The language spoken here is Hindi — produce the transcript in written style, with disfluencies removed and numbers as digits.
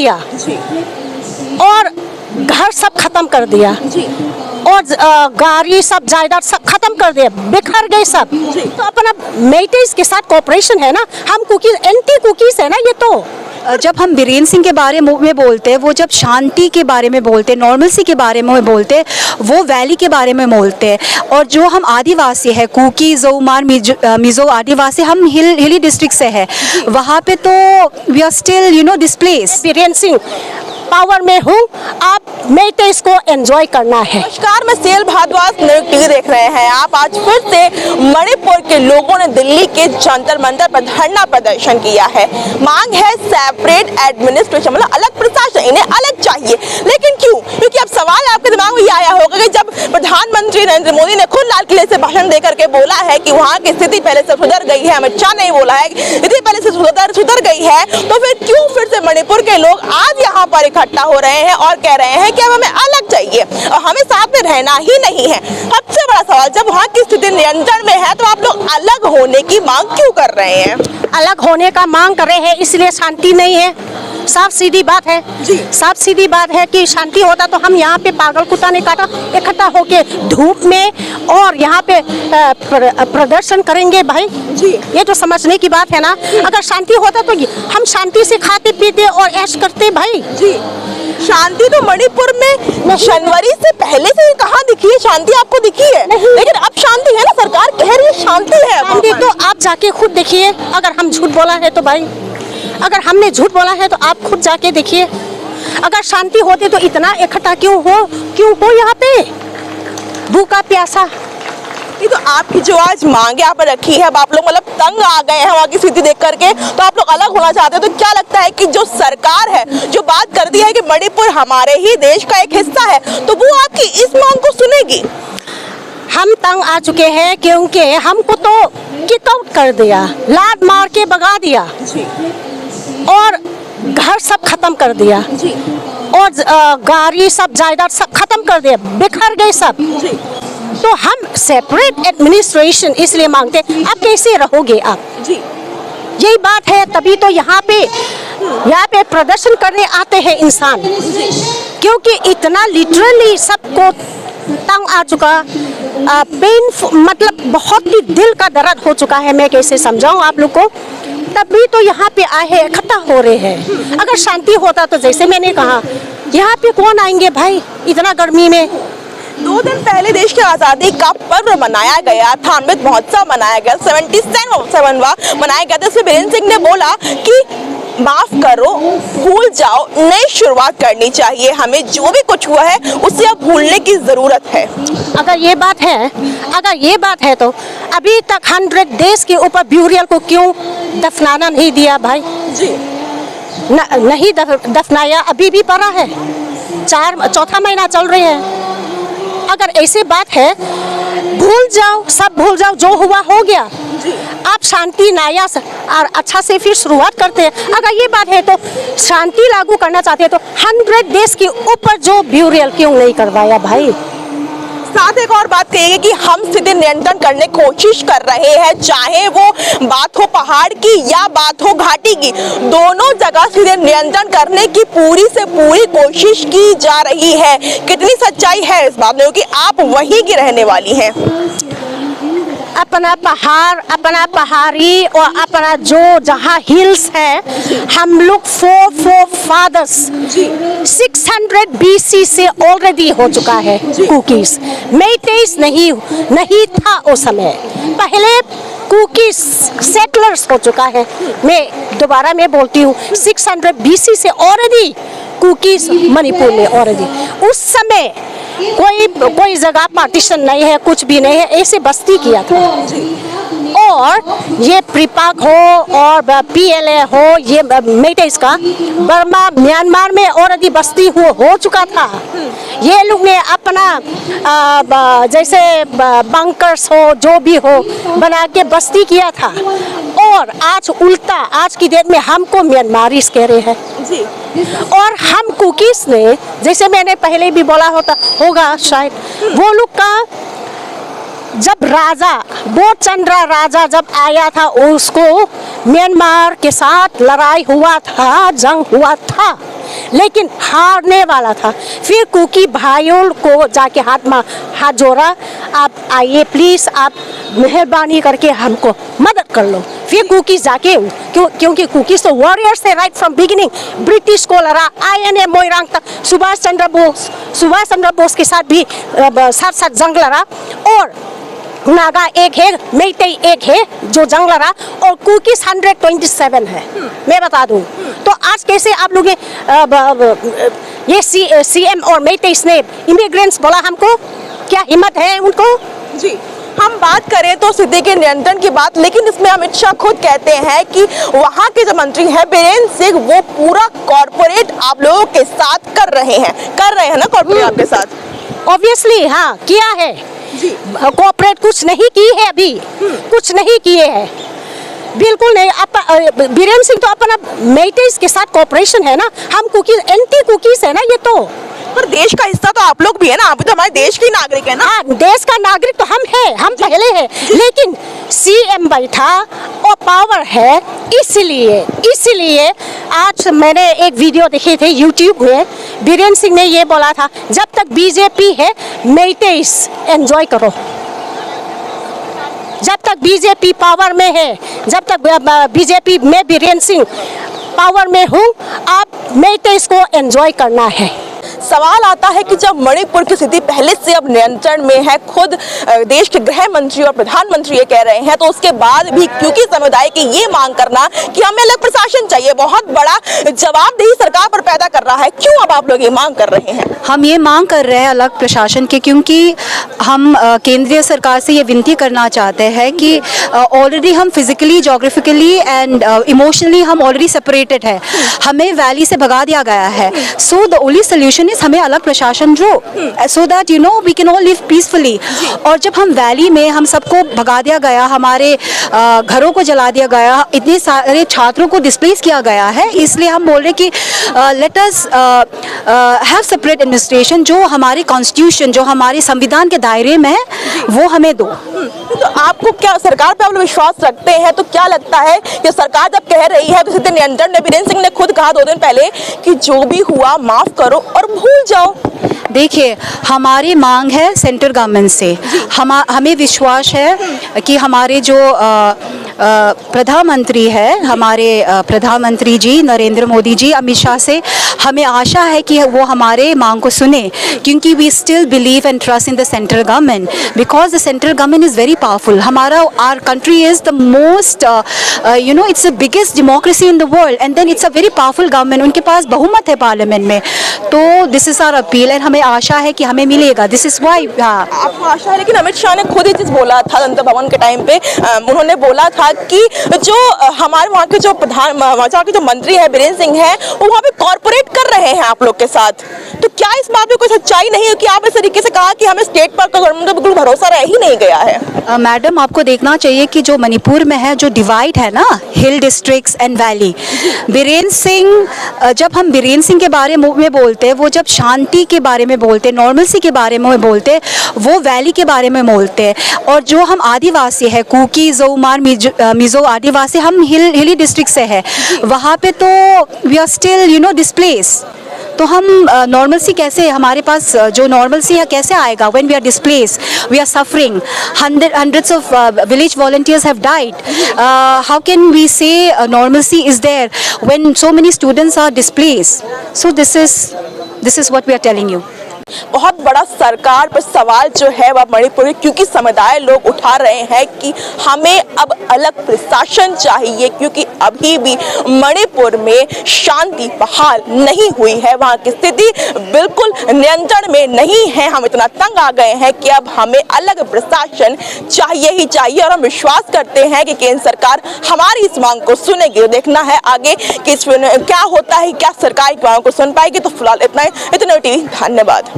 दिया और घर सब खत्म कर दिया और गाड़ी सब जायदाद सब खत्म कर दिया, बिखर गए सब। तो अपना मेइटेस के साथ कोऑपरेशन है ना, हम कुकीज एंटी कुकीज है ना ये। तो जब हम बीरेन सिंह के बारे में बोलते हैं, वो जब शांति के बारे में बोलते हैं, नॉर्मलसी के बारे में बोलते हैं, वो वैली के बारे में बोलते हैं। और जो हम आदिवासी है, कुकी, जोमार, मिजो आदिवासी, हम हिली डिस्ट्रिक्ट से है, वहाँ पे तो we are still displace. Biren Singh power में हूँ, आप मेइटेस को एंजॉय करना है। नमस्कार, मैं सेल भारद्वाज टीवी देख रहे हैं आप। आज फिर से मणिपुर के लोगों ने दिल्ली के जंतर मंतर पर धरना प्रदर्शन किया है। मांग है सेपरेट एडमिनिस्ट्रेशन, मतलब अलग प्रशासन, इन्हें अलग चाहिए। लेकिन क्यों? क्योंकि अब सवाल आपके दिमाग में ये आया होगा कि जब प्रधानमंत्री नरेंद्र मोदी ने खुद लाल किले से भाषण देकर के बोला है कि वहाँ की स्थिति पहले से सुधर गई है, अमित शाह ने बोला है स्थिति पहले से सुधर गई है, तो फिर क्यों फिर से मणिपुर के लोग आज यहाँ पर इकट्ठा हो रहे हैं और कह रहे हैं कि अब हमें अलग चाहिए और हमें साथ में रहना ही नहीं है? सबसे बड़ा सवाल, जब वहाँ की स्थिति नियंत्रण में है तो आप लोग अलग होने की मांग क्यों कर रहे हैं? अलग होने का मांग कर रहे हैं इसलिए शांति नहीं है। साफ सीधी बात है जी, साफ सीधी बात है कि शांति होता तो हम यहाँ पे पागल कुत्ता नहीं काटा इकट्ठा होके धूप में और यहाँ पे प्रदर्शन करेंगे भाई जी। ये तो समझने की बात है ना। अगर शांति होता तो हम शांति से खाते पीते और ऐश करते भाई जी। शांति तो मणिपुर में जनवरी से पहले से कहाँ दिखी है? शांति आपको दिखी है? लेकिन अब शांति है ना, सरकार कह रही है शांति है। शांति तो आप जाके खुद देखिए। अगर हम झूठ बोला है तो भाई, अगर हमने झूठ बोला है तो आप खुद जाके देखिए। अगर शांति होती तो इतना इकट्ठा क्यों हो यहाँ पे भूखा प्यासा? ये तो आपकी जो आज मांगे यहाँ पर रखी है, अब आप लोग मतलब तंग आ गए हैं वहाँ की स्थिति देख करके, तो आप लोग अलग होना चाहते हैं। तो क्या लगता है कि जो सरकार है जो बात कर दी है कि मणिपुर हमारे ही देश का एक हिस्सा है, तो वो आपकी इस मांग को सुनेगी? हम तंग आ चुके हैं क्योंकि हमको तो किक आउट कर दिया, लात मार के भगा दिया और घर सब खत्म कर दिया और गाड़ी सब जायदाद सब खत्म कर दिया, बिखर गए सब। तो हम सेपरेट एडमिनिस्ट्रेशन इसलिए मांगते हैं। आप कैसे रहोगे आप जी? यही बात है, तभी तो यहाँ पे प्रदर्शन करने आते हैं इंसान, क्योंकि इतना लिटरली सबको तंग आ चुका, पेन मतलब बहुत ही दिल का दर्द हो चुका है। मैं कैसे समझाऊं आप लोग को? तभी तो यहाँ पे आए हैं, इकट्ठा हो रहे हैं। अगर शांति होता तो जैसे मैंने कहा, यहाँ पे कौन आएंगे भाई इतना गर्मी में? 2 दिन पहले देश की आज़ादी का पर्व मनाया गया था, अमृत महोत्सव मनाया गया, 77वां मनाया गया था। इसमें बीरेन सिंह ने बोला कि माफ करो, भूल जाओ, नई शुरुआत करनी चाहिए, हमें जो भी कुछ हुआ है उसे अब भूलने की जरूरत है। अगर ये बात है तो अभी तक 100 डेज के ऊपर ब्यूरियल को क्यों दफनाना नहीं दिया भाई जी? नहीं दफनाया, अभी भी पड़ा है, चौथा महीना चल रहे हैं। अगर ऐसी बात है, भूल जाओ, सब भूल जाओ, जो हुआ हो गया। आप शांति नया और अच्छा से फिर शुरुआत करते हैं। अगर ये बात है तो शांति लागू करना चाहते हैं तो 100 डेज के ऊपर जो ब्यूरियल क्यों नहीं करवाया भाई? साथ एक और बात कहिए कि हम स्थिति नियंत्रण करने की कोशिश कर रहे हैं, चाहे वो बात हो पहाड़ की या बात हो घाटी की, दोनों जगह स्थिति नियंत्रण करने की पूरी से पूरी कोशिश की जा रही है। कितनी सच्चाई है इस बात में, क्योंकि आप वहीं की रहने वाली हैं? अपना पहाड़, अपना पहाड़ी और अपना जो जहाँ हिल्स है, हम लोग 4 फादर्स 600 BC से ऑलरेडी हो चुका है कुकीज। मेइटेस नहीं था उस समय, पहले कुकीज सेटलर्स हो चुका है। मैं दोबारा बोलती हूँ, 600 BC से ऑलरेडी कुकीज मणिपुर में ऑलरेडी। उस समय कोई जगह पार्टीशन नहीं है, कुछ भी नहीं है, ऐसे बस्ती किया था। और ये प्रीपाक हो और PLA हो, ये मेइटेस का बर्मा म्यांमार में ऑलरेडी बस्ती हो चुका था। ये लोग ने अपना जैसे बंकर्स हो, जो भी हो, बना के बस्ती किया था। और आज उल्टा, आज की डेट में हमको म्यांमारीज कह रहे हैं जी। और हम कुकीज ने, जैसे मैंने पहले भी बोला होगा शायद, वो लोग का जब राजा बोधचंद्र राजा जब आया था, उसको म्यांमार के साथ लड़ाई हुआ था, जंग हुआ था। लेकिन हारने वाला था। फिर कुकी भाइयों को जाके हाथ जोड़ा, आप आइए प्लीज़, आप मेहरबानी करके हमको मदद कर लो। फिर कुकीज़ जाके क्योंकि कुकीज़ तो वॉरियर्स थे राइट फ्रॉम बिगिनिंग। ब्रिटिश को लड़ा, INA मोइरांग तक सुभाष चंद्र बोस के साथ भी साथ साथ जंग लड़ा, और नागा एक है, मेइतेई एक है जो जंग लड़ा, और कुकीज़ 127 है। मैं बता दूं तो आज कैसे आप लोग ये CM और मेइतेई ने इमिग्रेंट्स बोला हमको, क्या हिम्मत है उनको? जी, हम बात करें तो स्थिति के नियंत्रण की बात, लेकिन इसमें अमित शाह खुद कहते हैं कि वहाँ के जो मंत्री हैं बीरेंद्र सिंह, वो पूरा कॉर्पोरेट आप लोगों के साथ कर रहे हैं ना कॉर्पोरेट आपके साथ। ऑब्वियसली हाँ, किया है जी। कॉर्पोरेट कुछ नहीं की है, अभी कुछ नहीं किए हैं, बिल्कुल नहीं। बीरेंद्र सिंह तो अपना मेइतेई के साथ कॉर्पोरेशन है ना, हम कुकीज़ एंटी कुकीज़ है ना ये तो। पर देश का हिस्सा तो आप लोग भी है ना, आप भी तो हमारे देश के नागरिक है ना। हाँ, देश का नागरिक तो हम हैं, हम पहले हैं, लेकिन CM बैठा और पावर है, इसलिए आज मैंने एक वीडियो देखे थे YouTube में, बीरेंद्र सिंह ने ये बोला था, जब तक BJP है मेइतेई एंजॉय करो, जब तक BJP पावर में है, जब तक BJP में बीरेंद्र सिंह पावर में हूँ, आप मेइतेई को एंजॉय करना है। सवाल आता है कि जब मणिपुर की स्थिति पहले से अब नियंत्रण में है, खुद देश के गृह मंत्री और प्रधानमंत्री ये कह रहे हैं, तो उसके बाद भी क्योंकि समुदाय की ये मांग करना कि हमें अलग प्रशासन चाहिए, बहुत बड़ा जवाबदेही सरकार पर पैदा कर रहा है, क्यों अब आप लोग ये मांग कर रहे हैं? हम ये मांग कर रहे हैं अलग प्रशासन के, क्योंकि हम केंद्रीय सरकार से ये विनती करना चाहते हैं कि ऑलरेडी हम फिजिकली, जोग्राफिकली एंड इमोशनली हम ऑलरेडी सेपरेटेड है, हमें वैली से भगा दिया गया है। So the only solution is हमें अलग प्रशासन जो, so that you know we can all live peacefully. और जब हम वैली में हम सबको भगा दिया गया, हमारे घरों को जला दिया गया, इतने सारे छात्रों को डिस्प्लेस किया गया है, इसलिए हम बोल रहे कि let us have separate administration, जो हमारे कॉन्स्टिट्यूशन, जो हमारे संविधान के दायरे में है, वो हमें दो। तो आपको क्या सरकार पे आप लोग विश्वास रखते हैं? तो क्या लगता है कि सरकार जब कह रही है तो स्थिति नियंत्रण में, बीरेंद्र सिंह ने खुद कहा 2 दिन पहले कि जो भी हुआ माफ करो और भूल जाओ। देखिए, हमारी मांग है सेंट्रल गवर्नमेंट से, हमें विश्वास है कि हमारे जो प्रधानमंत्री है, हमारे प्रधानमंत्री जी नरेंद्र मोदी जी, अमित शाह से हमें आशा है कि वो हमारे मांग को सुने, क्योंकि we still believe and trust in the central government, because the central government is very powerful. हमारा our country is the most you know it's the biggest democracy in the world, and then it's a very powerful government, उनके पास बहुमत है पार्लियामेंट में। तो this is our appeal, and हमें आशा है कि हमें मिलेगा। This is why. हाँ, आपको आशा है, लेकिन अमित शाह ने खुद ही चीज़ बोला था जनता भवन के टाइम पे, उन्होंने बोला था कि जो हमारे वहाँ के जो वहाँ के जो मंत्री है बीरेंद्र सिंह है, वो वहाँ पे कॉर्पोरेट कर रहे हैं आप लोग के साथ। तो क्या इस बात में कोई सच्चाई नहीं है कि आप इस तरीके से कहा कि हमें स्टेट पर गवर्नमेंट का बिल्कुल भरोसा रह ही नहीं गया है? मैडम, आपको देखना चाहिए कि जो मणिपुर में है, जो डिवाइड है ना, hill districts and valley, Birendra Singh, जब हम बीरेंद्र सिंह के बारे में बोलते हैं, वो जब शांति के बारे में बोलते, नॉर्मलसी के बारे में बोलते, वो वैली के बारे में बोलते। और जो हम आदिवासी है, कुकी, जोमार, मिजो आदिवासी, हम हिली डिस्ट्रिक्ट से है, वहाँ पे तो we are still you know displace. तो हम नॉर्मलसी कैसे, हमारे पास जो नॉर्मलसी है कैसे आएगा when we are displace, we are suffering, hundreds of village volunteers have died. How can we say normalcy is there when so many students are displaced? So this is what we are telling you. बहुत बड़ा सरकार पर सवाल जो है वह मणिपुर, क्योंकि समुदाय लोग उठा रहे हैं कि हमें अब अलग प्रशासन चाहिए, क्योंकि अभी भी मणिपुर में शांति बहाल नहीं हुई है, वहाँ की स्थिति बिल्कुल नियंत्रण में नहीं है। हम इतना तंग आ गए हैं कि अब हमें अलग प्रशासन चाहिए ही चाहिए, और हम विश्वास करते हैं कि केंद्र सरकार हमारी इस मांग को सुनेगी। देखना है आगे कि क्या होता है, क्या सरकार की मांग को सुन पाएगी। तो फिलहाल इतना ही। इतने टीवी, धन्यवाद।